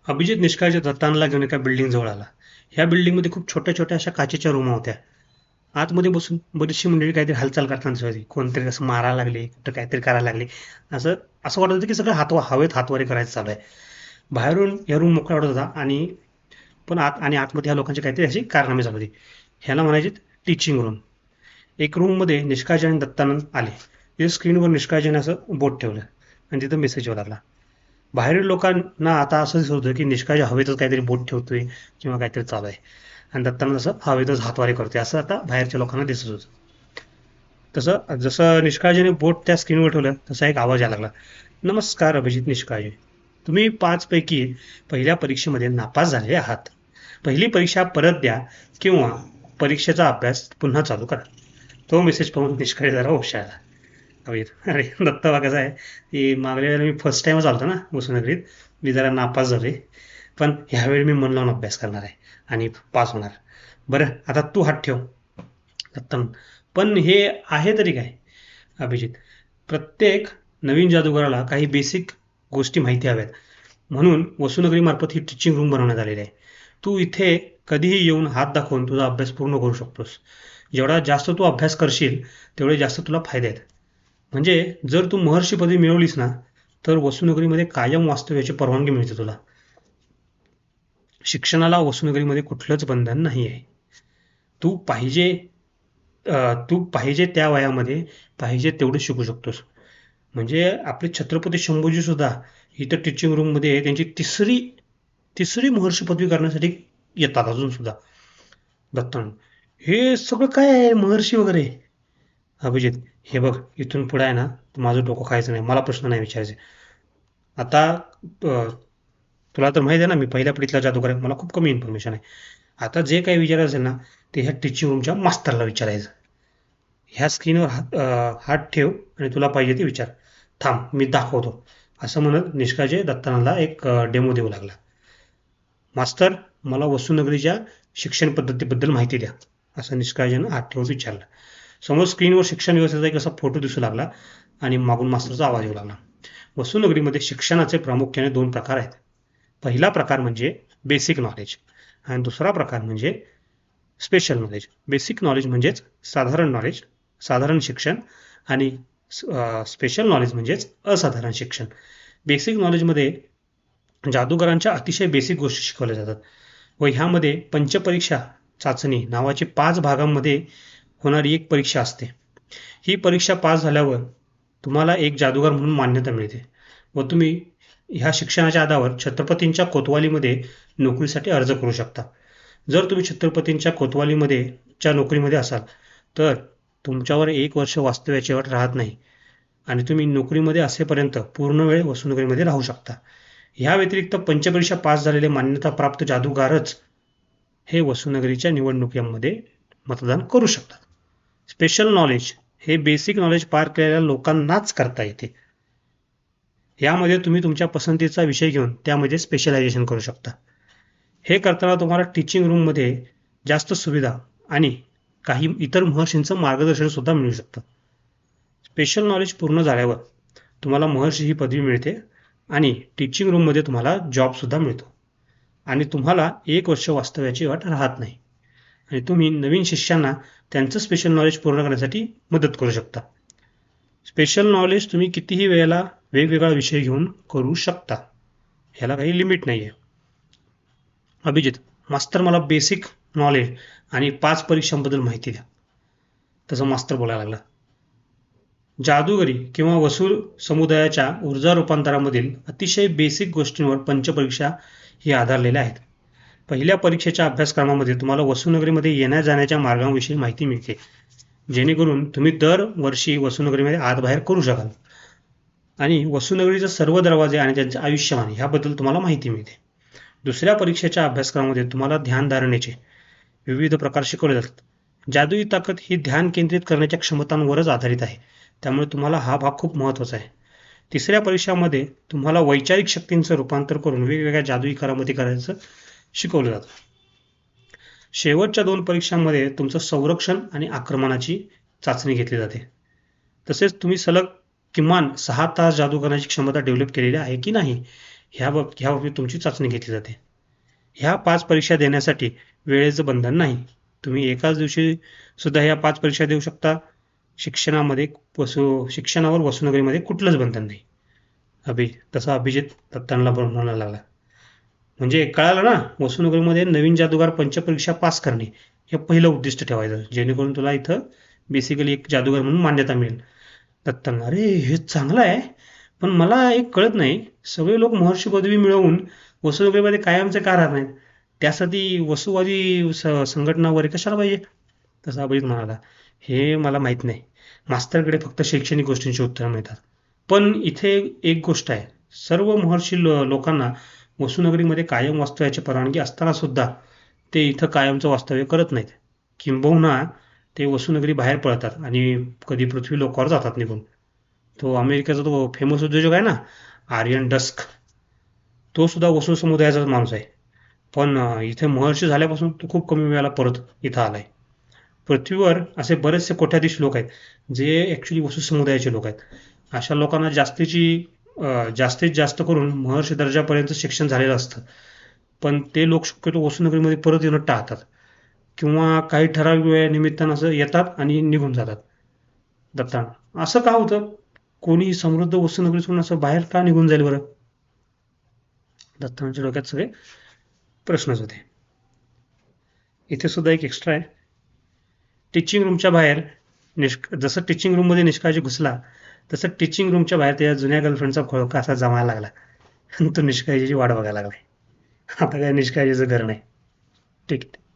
अभिजित निष्काळजी दत्तानला घेऊन एका बिल्डिंग जवळ आला. ह्या बिल्डिंगमध्ये खूप छोट्या छोट्या अशा काचेच्या रूम होत्या. आतमध्ये बसून बरीचशी मंडळी काहीतरी हालचाल करताना दिसत होती. कोणतरी असं मारायला लागले, कुठं काहीतरी करायला लागले. असं असं वाटत होतं की सगळं हवेत हातवारे करायचं चालू आहे. बाहेरून या रूम मोकळा वाटत होता आणि आतमध्ये ह्या लोकांची काहीतरी अशी कारनामे चालू होती. ह्याला म्हणायचे टीचिंग रूम. एक रूममध्ये निष्काळजी आणि दत्तानंद आले. तिथे स्क्रीनवर निष्काळजीने असं बोट ठेवलं आणि तिथं मेसेज येऊ लागला. बाहेरील लोकांना आता असं दिसत होतं की निष्काळजी हवेतच काहीतरी बोट ठेवतोय किंवा काहीतरी चालू आहे आणि दत्तानं जसं हवेतच हातवारे करतोय असं आता बाहेरच्या लोकांना दिसत होतं. तसं जसं निष्काळजीने बोट त्या स्क्रीनवर ठेवलं तसा एक आवाज यायला लागला. नमस्कार अभिजित निष्काळजी, तुम्ही 5 पैकी पहिल्या परीक्षेमध्ये नापास झाले आहात. पहिली परीक्षा परत द्या किंवा परीक्षेचा अभ्यास पुन्हा चालू करा. तो मेसेज पाहून निष्काळजी जरा ओशाळला. अरे दत्ता कसं आहे की मागल्या वेळेला मी फर्स्ट टाइमच आलतो ना वसुनगरीत. मी जरा नापास झाले, पण ह्यावेळी मी मन लावून अभ्यास करणार आहे आणि पास होणार. बरं आता तू हात ठेव दत्तन. पण हे आहे तरी काय अभिजित, प्रत्येक नवीन जादूगाराला काही बेसिक गोष्टी माहिती हव्यात, म्हणून वसुनगरी मार्फत ही टीचिंग रूम बनवण्यात आलेली आहे. तू इथे कधीही येऊन हात दाखवून तुझा अभ्यास पूर्ण करू शकतोस. जेवढा जास्त तू अभ्यास करशील तेवढे जास्त तुला फायदे आहेत. म्हणजे जर तू महर्षी पदवी मिळवलीस ना, तर वसुनगरीमध्ये कायम वास्तव्याची परवानगी मिळते तुला. शिक्षणाला वसुनगरीमध्ये कुठलंच बंधन नाही आहे. तू पाहिजे तू पाहिजे त्या वयामध्ये पाहिजे तेवढं शिकू शकतोस. म्हणजे आपले छत्रपती शंभूजी सुद्धा इथं टीचिंग रूममध्ये त्यांची तिसरी तिसरी महर्षी पदवी करण्यासाठी येतात अजून सुद्धा. दत्तान, हे सगळं काय आहे महर्षी वगैरे? अभिजित, हे बघ, इथून पुढे आहे ना, माझं डोकं खायचं नाही, मला प्रश्न नाही विचारायचे. आता तुला तर माहिती आहे ना, मी पहिल्या पिढीतला जादूगार आहे, मला खूप कमी इन्फॉर्मेशन आहे. आता जे काही विचारायचं असेल ना, ते ह्या टीचिंग रूमच्या मास्तरला विचारायचं. ह्या स्क्रीनवर हात ठेव आणि तुला पाहिजे ते विचार. थांब मी दाखवतो, असं म्हणत निष्काळजी दत्तानाला एक डेमो देऊ लागला. मास्तर, मला वसुनगरीच्या शिक्षण पद्धतीबद्दल माहिती द्या, असं निष्काळजीनं हात ठेवून विचारलं. समोर स्क्रीनवर शिक्षण व्यवस्थेचा एक असा फोटो दिसू लागला आणि मागून मास्तरचा आवाज येऊ लागला. वसुनगरीमध्ये शिक्षणाचे प्रामुख्याने 2 प्रकार आहेत. पहिला प्रकार म्हणजे बेसिक नॉलेज आणि दुसरा प्रकार म्हणजे स्पेशल नॉलेज. बेसिक नॉलेज म्हणजेच साधारण नॉलेज, साधारण शिक्षण आणि स्पेशल नॉलेज म्हणजेच असाधारण शिक्षण. बेसिक नॉलेजमध्ये जादूगारांच्या अतिशय बेसिक गोष्टी शिकवल्या जातात व ह्यामध्ये पंचपरीक्षा चाचणी नावाची 5 भागांमध्ये होणारी एक परीक्षा असते. ही परीक्षा पास झाल्यावर तुम्हाला एक जादूगार म्हणून मान्यता मिळते व तुम्ही ह्या शिक्षणाच्या आधारावर छत्रपतींच्या कोतवालीमध्ये नोकरीसाठी अर्ज करू शकता. जर तुम्ही छत्रपतींच्या कोतवालीमध्ये नोकरीमध्ये असाल तर तुमच्यावर 1 वर्ष वास्तव्याची अट राहत नाही आणि तुम्ही नोकरीमध्ये असेपर्यंत पूर्ण वेळ वसुनगरीमध्ये राहू शकता. ह्या व्यतिरिक्त पंचपरीक्षा पास झालेले मान्यताप्राप्त जादूगारच हे वसुनगरीच्या निवडणुकीमध्ये मतदान करू शकतात. स्पेशल नॉलेज हे बेसिक नॉलेज पार केलेल्या लोकांनाच करता येते. यामध्ये तुम्ही तुमच्या पसंतीचा विषय घेऊन त्यामध्ये स्पेशलायझेशन करू शकता. हे करताना तुम्हाला टीचिंग रूममध्ये जास्त सुविधा आणि काही इतर महर्षींचं मार्गदर्शन सुद्धा मिळू शकतं. स्पेशल नॉलेज पूर्ण झाल्यावर तुम्हाला महर्षी ही पदवी मिळते आणि टीचिंग रूममध्ये तुम्हाला जॉब सुद्धा मिळतो आणि तुम्हाला 1 वर्ष वास्तव्याची अट राहत नाही आणि तुम्ही नवीन शिष्यांना त्यांचं स्पेशल नॉलेज पूर्ण करण्यासाठी मदत करू शकता. स्पेशल नॉलेज तुम्ही कितीही वेळेला वेगवेगळा विषय घेऊन करू शकता, ह्याला काही लिमिट नाही आहे. अभिजित, मास्तर मला बेसिक नॉलेज आणि 5 परीक्षांबद्दल माहिती द्या, तसं मास्तर बोलायला लागला. जादूगरी किंवा वसूल समुदायाच्या ऊर्जा रूपांतरामधील अतिशय बेसिक गोष्टींवर पंचपरीक्षा ही आधारलेल्या आहेत. पहिल्या परीक्षेच्या अभ्यासक्रमामध्ये तुम्हाला वसुनगरीमध्ये येण्या जाण्याच्या मार्गांविषयी माहिती मिळते, जेणेकरून तुम्ही दरवर्षी वसुनगरीमध्ये आत बाहेर करू शकाल आणि वसुनगरीचे सर्व दरवाजे आणि त्यांचे आयुष्यमान ह्याबद्दल तुम्हाला माहिती मिळते. दुसऱ्या परीक्षेच्या अभ्यासक्रमामध्ये तुम्हाला ध्यानधारणेचे विविध प्रकार शिकवले जातात. जादुई ताकद ही ध्यान केंद्रित करण्याच्या क्षमतांवरच आधारित आहे, त्यामुळे तुम्हाला हा भाग खूप महत्त्वाचा आहे. तिसऱ्या परीक्षामध्ये तुम्हाला वैचारिक शक्तींचं रूपांतर करून वेगवेगळ्या जादुई करामती करायचं शिकवलं जातं. शेवटच्या 2 परीक्षांमध्ये तुमचं संरक्षण आणि आक्रमणाची चाचणी घेतली जाते. तसेच तुम्ही सलग किमान 6 तास जादू करण्याची क्षमता डेव्हलप केलेली आहे की नाही ह्या बाबतीत तुमची चाचणी घेतली जाते. ह्या 5 परीक्षा देण्यासाठी वेळेचं बंधन नाही. तुम्ही एकाच दिवशी सुद्धा ह्या 5 परीक्षा देऊ शकता. शिक्षणावर वसुनगरीमध्ये कुठलंच बंधन नाही. तसा अभिजित दत्तांना म्हणायला लागला. म्हणजे कळालं ना, वसुनगरीमध्ये नवीन जादूगार पंचपरीक्षा पास करणे हे पहिलं उद्दिष्ट ठेवायचं, जेणेकरून तुला इथं बेसिकली एक जादूगार म्हणून मान्यता मिळेल. दत्तांना, अरे हे चांगलं आहे, पण मला एक कळत नाही, सगळे लोक महर्षी पदवी मिळवून वसुनगरीमध्ये कायमचे का राहत नाहीत? त्यासाठी वसुवादी संघटना वगैरे कशाला पाहिजे? तसा अभिजित म्हणाला, हे मला माहित नाही. मास्तरकडे फक्त शैक्षणिक गोष्टींची उत्तरं मिळतात. पण इथे एक गोष्ट आहे, सर्व महर्षी लोकांना वसुनगरीमध्ये कायम वास्तव्याची परवानगी असताना सुद्धा ते इथं कायमचं वास्तव्य करत नाहीत. किंबहुना ते वसुनगरी बाहेर पळतात आणि कधी पृथ्वी लोकावर जातात निघून. तो अमेरिकेचा तो फेमस उद्योजक आहे ना, आर्यन डस्क, तो सुद्धा वसु समुदायाचाच माणूस आहे. पण इथे महर्षी झाल्यापासून तो खूप कमी वेळाला परत इथं आलाय. पृथ्वीवर असे बरेचसे कोट्याधीश लोक आहेत जे ॲक्च्युली वसु समुदायाचे लोक आहेत. अशा लोकांना जास्तीत जास्त करून महर्षी दर्जापर्यंत शिक्षण झालेलं असतं, पण ते लोक शक्यतो वसुनगरीमध्ये परत येणं टाळतात किंवा काही ठराविक वेळेनिमित्तानं असं येतात आणि निघून जातात. दत्तांना, असं का होतं? कोणी समृद्ध वसुनगरीतून असं बाहेर का निघून जाईल बरं? दत्तांच्या डोक्यात सगळे प्रश्नच होते. इथे सुद्धा एक एक्स्ट्रा आहे. टीचिंग रूमच्या बाहेर जसं टीचिंग रूममध्ये निष्काळजी घुसला, तसं टीचिंग रूमच्या बाहेर त्याच्या जुन्या गर्लफ्रेंडचा खोळका असा जमायला लागला. तो निष्काळजीची वाट बघायला लागलाय. आता काय निष्काळजीचं घर नाही. ठीक आहे.